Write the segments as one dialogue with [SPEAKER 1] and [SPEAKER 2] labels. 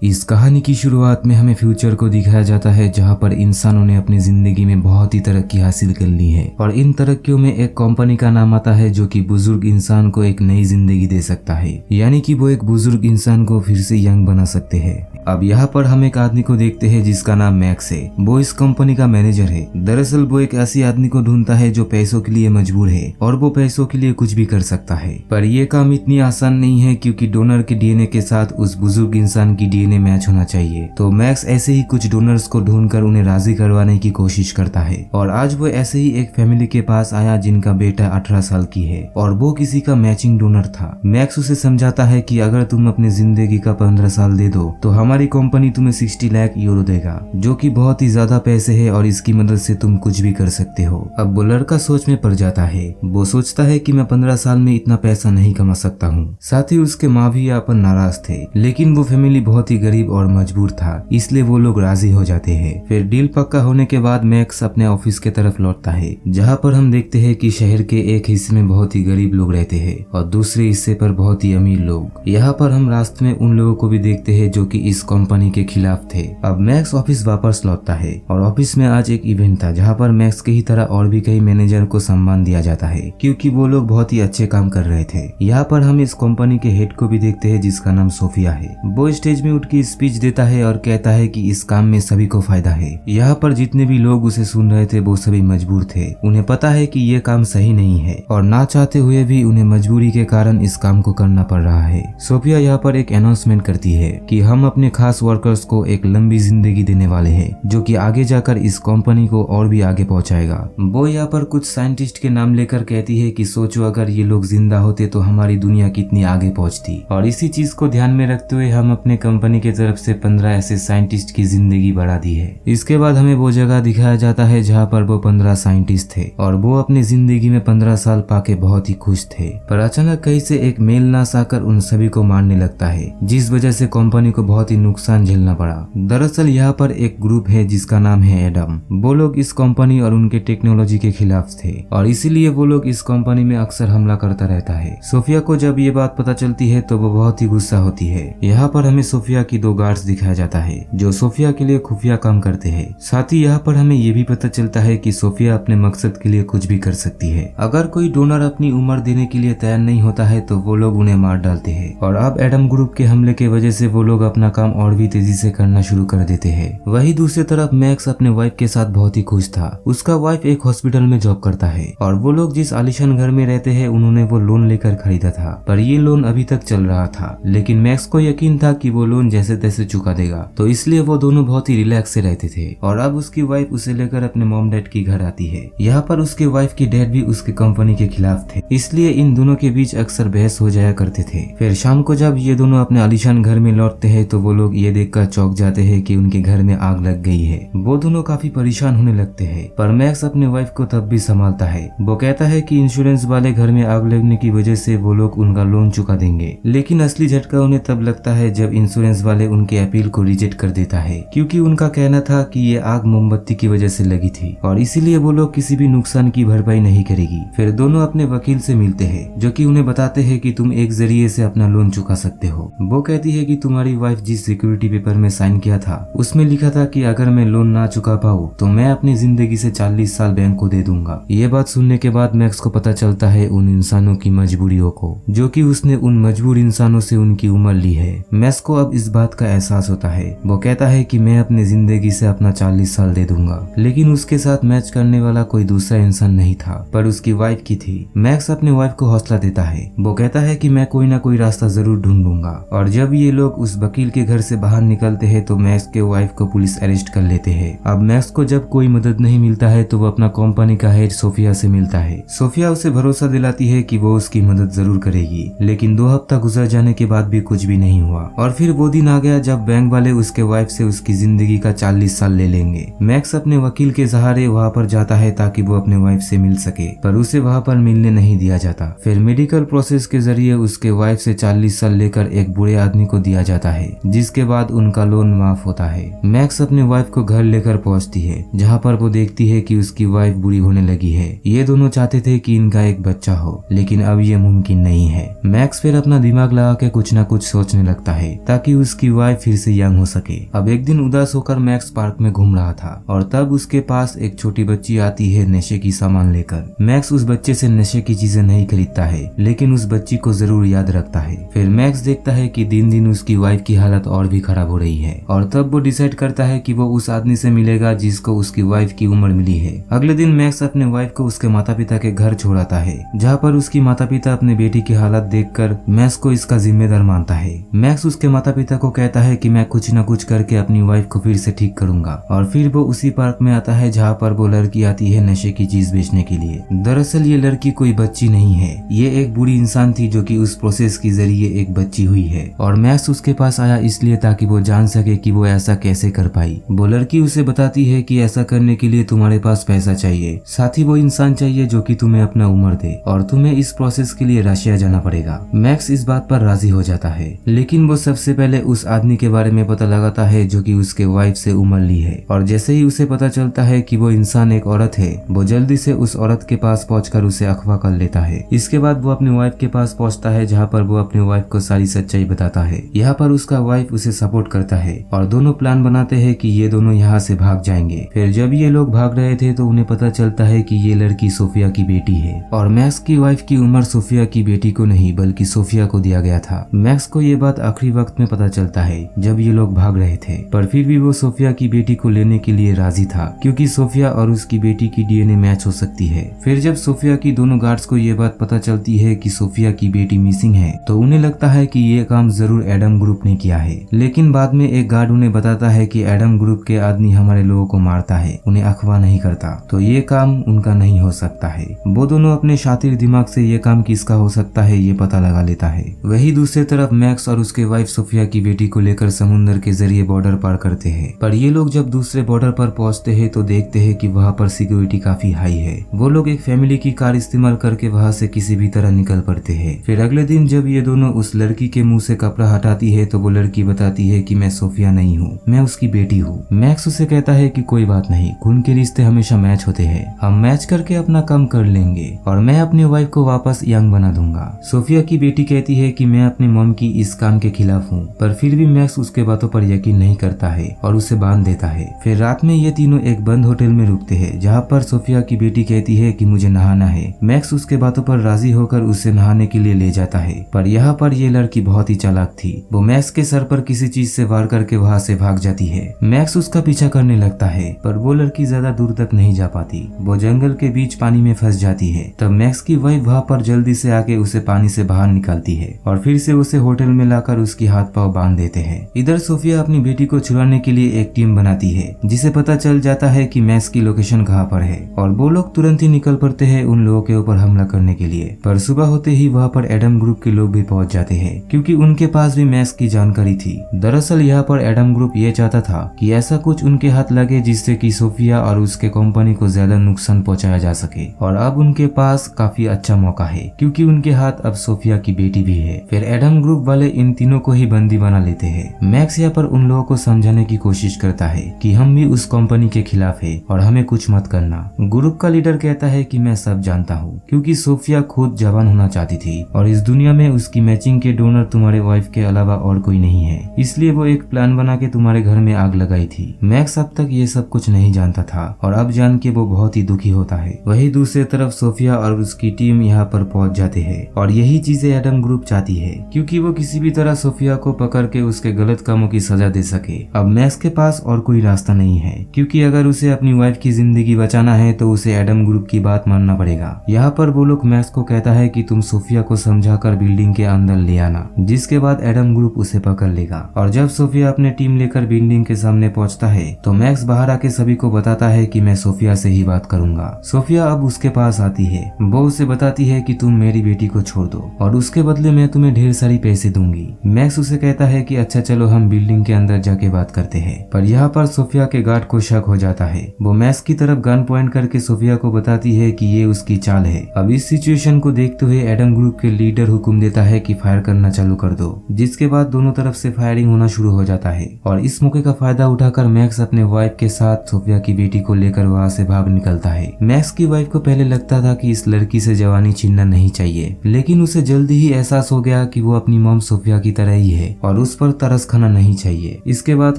[SPEAKER 1] इस कहानी की शुरुआत में हमें फ्यूचर को दिखाया जाता है जहां पर इंसानों ने अपनी जिंदगी में बहुत ही तरक्की हासिल कर ली है और इन तरक्कियों में एक कंपनी का नाम आता है जो कि बुजुर्ग इंसान को एक नई जिंदगी दे सकता है, यानी कि वो एक बुजुर्ग इंसान को फिर से यंग बना सकते हैं। अब यहाँ पर हम एक आदमी को देखते हैं जिसका नाम मैक्स है। वो इस कंपनी का मैनेजर है। दरअसल वो एक ऐसी आदमी को ढूंढता है जो पैसों के लिए मजबूर है और वो पैसों के लिए कुछ भी कर सकता है। पर ये काम इतनी आसान नहीं है क्योंकि डोनर के डीएनए के साथ उस बुजुर्ग इंसान की डीएनए मैच होना चाहिए। तो मैक्स ऐसे ही कुछ डोनर्स को ढूंढकर उन्हें राजी करवाने की कोशिश करता है और आज वो ऐसे ही एक फैमिली के पास आया जिनका बेटा 18 साल की है और वो किसी का मैचिंग डोनर था। मैक्स उसे समझाता है कि अगर तुम अपनी जिंदगी का 15 साल दे दो तो हमारी कंपनी तुम्हें 60 लाख यूरो देगा, जो कि बहुत ही ज्यादा पैसे है और इसकी मदद से तुम कुछ भी कर सकते हो। अब वो लड़का सोच में पड़ जाता है। वो सोचता है कि मैं 15 साल में इतना पैसा नहीं कमा सकता हूँ। साथ ही उसके माँ भी यहाँ पर नाराज थे, लेकिन वो फैमिली बहुत ही गरीब और मजबूर था, इसलिए वो लोग राजी हो जाते हैं। फिर डील पक्का होने के बाद मैक्स अपने ऑफिस के तरफ लौटता है, जहाँ पर हम देखते हैं कि शहर के एक हिस्से में बहुत ही गरीब लोग रहते हैं और दूसरे हिस्से पर बहुत ही अमीर लोग। यहाँ पर हम रास्ते में उन लोगों को भी देखते हैं जो कि इस कंपनी के खिलाफ थे। अब मैक्स ऑफिस वापस लौटता है और ऑफिस में आज एक इवेंट था जहाँ पर मैक्स की ही तरह और भी कई मैनेजर को सम्मान दिया जाता है क्योंकि वो लोग बहुत ही अच्छे काम कर रहे थे। यहाँ पर हम इस कंपनी के हेड को भी देखते हैं जिसका नाम सोफिया है। वो स्टेज में उठ के स्पीच देता है और कहता है कि इस काम में सभी को फायदा है। यहाँ पर जितने भी लोग उसे सुन रहे थे वो सभी मजबूर थे। उन्हें पता है कि ये काम सही नहीं है और ना चाहते हुए भी उन्हें मजबूरी के कारण इस काम को करना पड़ रहा है। सोफिया यहाँ पर एक अनाउंसमेंट करती है कि हम अपने खास वर्कर्स को एक लंबी जिंदगी देने वाले हैं जो कि आगे जाकर इस कंपनी को और भी आगे पहुंचाएगा। वो यहाँ पर कुछ साइंटिस्ट के नाम लेकर कहती है कि सोचो अगर ये लोग जिंदा होते तो हमारी दुनिया कितनी आगे पहुंचती। और इसी चीज को ध्यान में रखते हुए हम अपने कंपनी की तरफ से 15 ऐसे साइंटिस्ट की जिंदगी बढ़ा दी है। इसके बाद हमें वो जगह दिखाया जाता है जहाँ पर वो 15 साइंटिस्ट थे और वो अपनी जिंदगी में 15 साल पाके बहुत ही खुश थे। पर अचानक कहीं से एक मेल नास आकर उन सभी को मारने लगता है, जिस वजह से कंपनी को बहुत ही नुकसान झेलना पड़ा। दरअसल यहाँ पर एक ग्रुप है जिसका नाम है एडम। वो लोग इस कंपनी और उनके टेक्नोलॉजी के खिलाफ थे और इसीलिए वो लोग इस कंपनी में अक्सर हमला करता रहता है। सोफिया को जब ये बात पता चलती है तो वो बहुत ही गुस्सा होती है। यहाँ पर हमें सोफिया की 2 गार्ड्स दिखाया जाता है जो सोफिया के लिए खुफिया काम करते हैं। साथ ही यहाँ पर हमें ये भी पता चलता है कि सोफिया अपने मकसद के लिए कुछ भी कर सकती है। अगर कोई डोनर अपनी उम्र देने के लिए तैयार नहीं होता है तो वो लोग उन्हें मार डालते हैं और अब एडम ग्रुप के हमले की वजह से वो लोग अपना काम और भी तेजी से करना शुरू कर देते हैं। वही दूसरी तरफ मैक्स अपने वाइफ के साथ बहुत ही खुश था। उसका वाइफ एक हॉस्पिटल में जॉब करता है और वो लोग जिस आलीशान घर में रहते हैं उन्होंने वो लोन लेकर खरीदा था, पर ये लोन अभी तक चल रहा था। लेकिन मैक्स को यकीन था कि वो लोन जैसे तैसे चुका देगा, तो इसलिए वो दोनों बहुत ही रिलैक्स से रहते थे। और अब उसकी वाइफ उसे लेकर अपने मॉम डैड की घर आती है। यहाँ पर उसके वाइफ की डैड भी उसके कंपनी के खिलाफ थे, इसलिए इन दोनों के बीच अक्सर बहस हो जाया करते थे। फिर शाम को जब ये दोनों अपने आलीशान घर में लौटते हैं तो वो लोग ये देखकर चौंक जाते हैं कि उनके घर में आग लग गई है। वो दोनों काफी परेशान होने लगते हैं, पर मैक्स अपने वाइफ को तब भी संभालता है। वो कहता है कि इंश्योरेंस वाले घर में आग लगने की वजह से वो लोग उनका लोन चुका देंगे, लेकिन असली झटका उन्हें तब लगता है जब इंश्योरेंस वाले उनके अपील को रिजेक्ट कर देता है, क्योंकि उनका कहना था कि ये आग मोमबत्ती की वजह से लगी थी और इसीलिए वो लोग किसी भी नुकसान की भरपाई नहीं करेगी। फिर दोनों अपने वकील से मिलते हैं जो कि उन्हें बताते हैं कि तुम एक जरिए से अपना लोन चुका सकते हो। वो कहती है कि तुम्हारी वाइफ जिस सिक्योरिटी पेपर में साइन किया था उसमें लिखा था कि अगर मैं लोन ना चुका पाऊँ तो मैं अपनी जिंदगी से 40 साल बैंक को दे दूंगा। ये बात सुनने के बाद मैक्स को पता चलता है उन इंसानों की मजबूरियों को, जो कि उसने उन मजबूर इंसानों से उनकी उम्र ली है। मैक्स को अब इस बात का एहसास होता है। वो कहता है कि मैं अपनी जिंदगी से अपना 40 साल दे दूंगा, लेकिन उसके साथ मैच करने वाला कोई दूसरा इंसान नहीं था, पर उसकी वाइफ की थी। मैक्स अपने वाइफ को हौसला देता है। वो कहता है कि मैं कोई ना कोई रास्ता जरूर ढूंढूंगा। और जब ये लोग उस वकील के घर से बाहर निकलते हैं तो मैक्स के वाइफ को पुलिस अरेस्ट कर लेते हैं। अब मैक्स को जब कोई मदद नहीं मिलता है तो वो अपना कंपनी का हेड सोफिया से मिलता है। सोफिया उसे भरोसा दिलाती है कि वो उसकी मदद जरूर करेगी, लेकिन 2 हफ्ता गुजर जाने के बाद भी कुछ भी नहीं हुआ। और फिर वो दिन आ गया जब बैंक वाले उसके वाइफ से उसकी जिंदगी का 40 साल ले लेंगे। मैक्स अपने वकील के सहारे वहाँ पर जाता है ताकि वो अपने वाइफ से मिल सके, पर उसे वहाँ पर मिलने नहीं दिया जाता। फिर मेडिकल प्रोसेस के जरिए उसके वाइफ से 40 साल लेकर एक बुरे आदमी को दिया जाता है, जिसके बाद उनका लोन माफ होता है। मैक्स अपने वाइफ को घर लेकर पहुंचती है, जहाँ पर वो देखती है कि उसकी वाइफ बुरी होने लगी है। ये दोनों चाहते थे कि इनका एक बच्चा हो, लेकिन अब ये मुमकिन नहीं है। मैक्स फिर अपना दिमाग लगा के कुछ न कुछ सोचने लगता है ताकि उसकी वाइफ फिर से यंग हो सके। अब एक दिन उदास होकर मैक्स पार्क में घूम रहा था और तब उसके पास एक छोटी बच्ची आती है नशे की सामान लेकर। मैक्स उस बच्चे से नशे की चीजें नहीं खरीदता है, लेकिन उस बच्ची को जरूर याद रखता है। फिर मैक्स देखता है कि दिन दिन उसकी वाइफ की हालत और भी खराब हो रही है और तब वो डिसाइड करता है कि वो उस आदमी से मिलेगा जिसको उसकी वाइफ की उम्र मिली है। अगले दिन मैक्स अपने वाइफ को उसके माता पिता के घर छोड़ाता है, जहाँ पर उसकी माता पिता अपने बेटी की हालत देखकर मैक्स को इसका जिम्मेदार मानता है। मैक्स उसके माता पिता को कहता है कि मैं कुछ न कुछ करके अपनी वाइफ को फिर से ठीक करूंगा और फिर वो उसी पार्क में आता है जहाँ पर वो लड़की आती है नशे की चीज बेचने के लिए। दरअसल ये लड़की कोई बच्ची नहीं है, ये एक बुरी इंसान थी जो कि उस प्रोसेस के जरिए एक बच्ची हुई है और मैक्स उसके पास आया इसलिए ताकि वो जान सके कि वो ऐसा कैसे कर पाई। वो लड़की उसे बताती है कि ऐसा करने के लिए तुम्हारे पास पैसा चाहिए, साथ ही वो इंसान चाहिए जो कि तुम्हें अपना उम्र दे और तुम्हें इस प्रोसेस के लिए रशिया जाना पड़ेगा। मैक्स इस बात पर राजी हो जाता है, लेकिन वो सबसे पहले उस आदमी के बारे में पता लगाता है जो कि उसके वाइफ से उम्र ली है और जैसे ही उसे पता चलता है कि वो इंसान एक औरत है, वो जल्दी से उस औरत के पास पहुंचकर उसे अगवा कर लेता है। इसके बाद वो अपने वाइफ के पास पहुंचता है जहाँ पर वो अपने वाइफ को सारी सच्चाई बताता है। यहाँ पर उसका वाइफ उसे सपोर्ट करता है और दोनों प्लान बनाते हैं कि ये दोनों यहाँ से भाग जाएंगे। फिर जब ये लोग भाग रहे थे तो उन्हें पता चलता है कि ये लड़की सोफिया की बेटी है और मैक्स की वाइफ की उम्र सोफिया की बेटी को नहीं बल्कि सोफिया को दिया गया था। मैक्स को ये बात आखिरी वक्त में पता चलता है जब ये लोग भाग रहे थे, पर फिर भी वो सोफिया की बेटी को लेने के लिए राजी था क्योंकि सोफिया और उसकी बेटी की डीएनए मैच हो सकती है। फिर जब सोफिया की दोनों गार्ड्स को ये बात पता चलती है कि सोफिया की बेटी मिसिंग है तो उन्हें लगता है कि ये काम जरूर एडम ग्रुप ने किया है, लेकिन बाद में एक गार्ड उन्हें बताता है कि एडम ग्रुप के आदमी हमारे लोगों को मारता है, उन्हें अगवा नहीं करता, तो ये काम उनका नहीं हो सकता है। वो दोनों अपने शातिर दिमाग से ये काम किसका हो सकता है ये पता लगा लेता है। वही दूसरी तरफ मैक्स और उसके वाइफ सोफिया की बेटी को लेकर समुद्र के जरिए बॉर्डर पार करते हैं, पर ये लोग जब दूसरे बॉर्डर पर पहुंचते हैं तो देखते हैं कि वहाँ पर सिक्योरिटी काफी हाई है। वो लोग एक फैमिली की कार इस्तेमाल करके वहाँ से किसी भी तरह निकल पड़ते हैं। फिर अगले दिन जब ये दोनों उस लड़की के मुंह से कपड़ा हटाती है तो वो लड़की बताती है कि मैं सोफिया नहीं हूँ, मैं उसकी बेटी हूँ। मैक्स उसे कहता है कि कोई बात नहीं, खून के रिश्ते हमेशा मैच होते हैं, हम मैच करके अपना काम कर लेंगे और मैं अपनी वाइफ को वापस यंग बना दूंगा। सोफिया की बेटी कहती है कि मैं अपनी मॉम की इस काम के खिलाफ हूँ, पर फिर भी मैक्स उसके बातों पर यकीन नहीं करता है और उसे बांध देता है। फिर रात में ये तीनों एक बंद होटल में रुकते हैं जहाँ पर सोफिया की बेटी कहती है कि मुझे नहाना है। मैक्स उसके बातों पर राजी होकर उसे नहाने के लिए ले जाता है, पर यहाँ पर ये लड़की बहुत ही चालाक थी। वो मैक्स के सर पर किसी चीज से वार करके वहाँ से भाग जाती है। मैक्स उसका पीछा करने लगता है, पर वो लड़की ज्यादा दूर तक नहीं जा पाती, वो जंगल के बीच पानी में फंस जाती है। तब मैक्स की वाइफ वहाँ पर जल्दी से आके उसे पानी से बाहर निकालती है और फिर से उसे होटल में लाकर उसकी हाथ पांव बांध देते हैं। इधर सोफिया अपनी बेटी को छुड़ाने के लिए एक टीम बनाती है, जिसे पता चल जाता है कि मैक्स की लोकेशन कहाँ पर है और वो लोग तुरंत ही निकल पड़ते हैं उन लोगों के ऊपर हमला करने के लिए। पर सुबह होते ही वहाँ पर एडम ग्रुप के लोग भी पहुँच जाते हैं क्योंकि उनके पास भी मैक्स की जानकारी थी। दरअसल यहाँ पर एडम ग्रुप ये चाहता था कि ऐसा कुछ उनके हाथ लगे जिससे कि सोफिया और उसके कंपनी को ज्यादा नुकसान पहुंचाया जा सके, और अब उनके पास काफी अच्छा मौका है क्योंकि उनके हाथ अब सोफिया की बेटी भी है। फिर एडम ग्रुप वाले इन तीनों को ही बंदी बना लेते हैं। मैक्स यहाँ पर उन लोगों को समझाने की कोशिश करता है कि हम भी उस कंपनी के खिलाफ है और हमें कुछ मत करना। ग्रुप का लीडर कहता है कि मैं सब जानता हूँ क्योंकि सोफिया खुद जवान होना चाहती थी और इस दुनिया में उसकी मैचिंग के डोनर तुम्हारे वाइफ के अलावा और कोई नहीं है, इसलिए वो एक प्लान बना के तुम्हारे घर में आग लगाई थी। मैक्स अब तक ये सब कुछ नहीं जानता था और अब जान के वो बहुत ही दुखी होता है। वही दूसरी तरफ सोफिया और उसकी टीम यहाँ पर पहुंच जाते हैं और यही चीजें एडम ग्रुप चाहती है क्योंकि वो किसी भी तरह सोफिया को पकड़ के उसके गलत कामों की सजा दे सके। अब मैक्स के पास और कोई रास्ता नहीं है क्योंकि अगर उसे अपनी वाइफ की जिंदगी बचाना है तो उसे एडम ग्रुप की बात मानना पड़ेगा। यहाँ पर वो लोग मैक्स को कहता है कि तुम सोफिया को समझाकर बिल्डिंग के अंदर ले आना, जिसके बाद एडम ग्रुप उसे पकड़ लेगा। और जब सोफिया अपने टीम लेकर बिल्डिंग के सामने पहुंचता है तो मैक्स बाहर आके सभी को बताता है कि मैं सोफिया से ही बात करूंगा। सोफिया अब उसके पास आती है, वो उसे बताती है कि तुम मेरी बेटी को छोड़ दो और उसके बदले मैं तुम्हें ढेर सारी पैसे दूंगी। मैक्स उसे कहता है कि अच्छा चलो हम बिल्डिंग के अंदर जाके बात करते हैं, पर यहाँ पर सोफिया के गार्ड को शक हो जाता है। वो मैक्स की तरफ गन पॉइंट करके सोफिया को बताती है कि ये उसकी चाल है। अब इस सिचुएशन को देखते हुए एडम ग्रुप के लीडर हुक्म देता है कि फायर करना चालू कर दो, जिसके बाद दोनों तरफ से फायरिंग होना शुरू हो जाता है और इस मौके का फायदा उठाकर मैक्स अपने वाइफ के साथ सोफिया की बेटी को लेकर वहाँ से भाग निकलता है। मैक्स की वाइफ को पहले लगता था कि इस लड़की से जवानी छीनना नहीं चाहिए, लेकिन उसे जल्दी ही एहसास हो गया कि वो अपनी मॉम सोफिया की तरह ही है और उस पर तरस खाना नहीं चाहिए। इसके बाद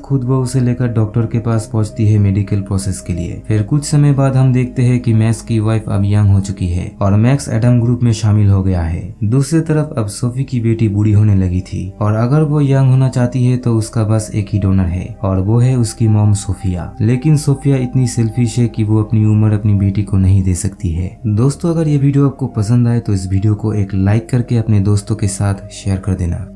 [SPEAKER 1] खुद वो उसे लेकर डॉक्टर के पास पहुंचती है मेडिकल प्रोसेस के लिए। फिर कुछ समय बाद हम देखते हैं कि मैक्स की वाइफ अब यंग हो चुकी है और मैक्स एडम ग्रुप में शामिल हो गया है। दूसरी तरफ अब सोफी की बेटी बूढ़ी होने लगी थी और अगर वो यंग होना चाहती है तो उसका बस एक ही डोनर है और वो है उसकी मॉम सोफिया। लेकिन सोफिया इतनी सेल्फिश है कि वो अपनी उम्र अपनी बेटी को नहीं दे सकती है। दोस्तों, अगर ये वीडियो आपको पसंद आए तो इस वीडियो को एक लाइक करके अपने दोस्तों के साथ शेयर कर देना।